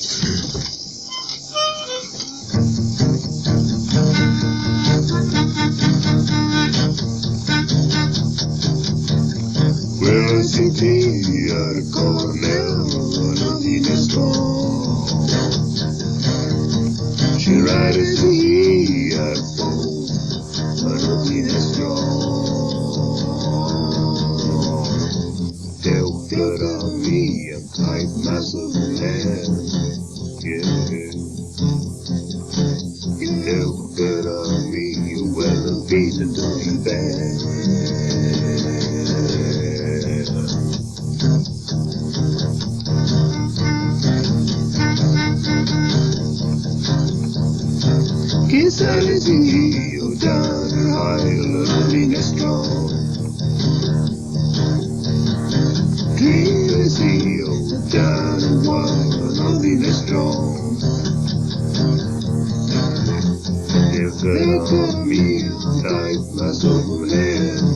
Well, I see tea at a corner, nothing is strong. She rides tea at a phone, nothing is strong. They'll cut on me and tight myself in hand. Yeah. They'll cut on me, well, the beat and dirty band. Kiss out his heel down her high, loving is strong. Clean his heel down her wide, loving is strong. If they cut me, tight myself on hand.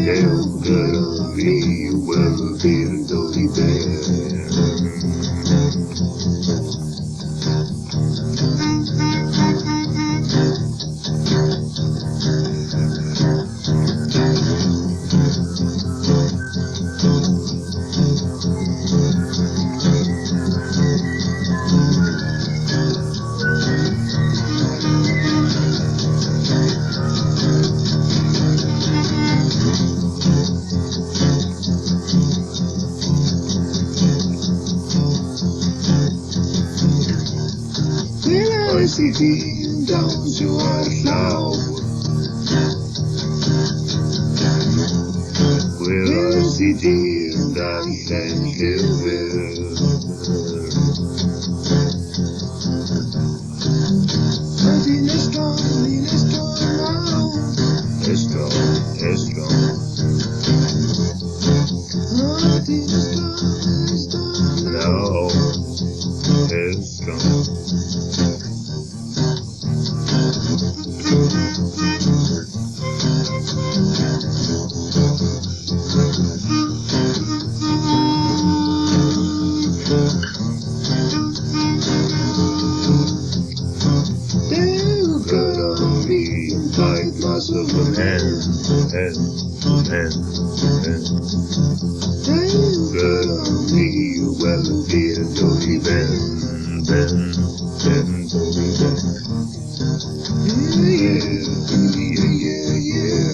They'll cut on me, well, the beat and dirty band. I see tea down to our flower. Well, I see tea down and Crefftwr. Nothing is strong now. It's strong. Nothing is strong now. It's strong. They'll cut on me and bite myself in hand. They'll cut on me, well, the beat and dirty band, dirty band. Yeah.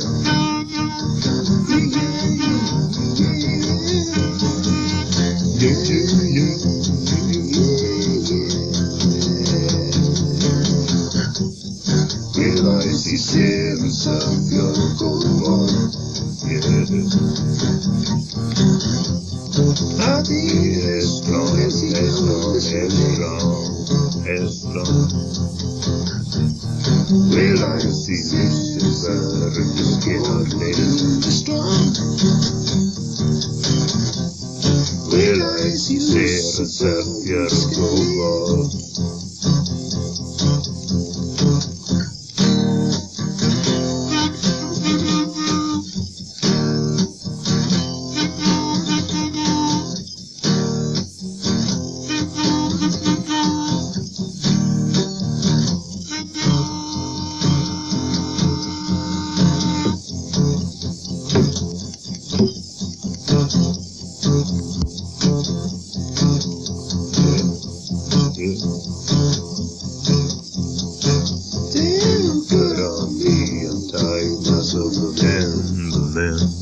Well, I see seven of your gold one. Yeah. I think it's strong. Well, I see this is a skin of native strong. Well, I see this of your gold one. They'll cut on me and tie myself a man.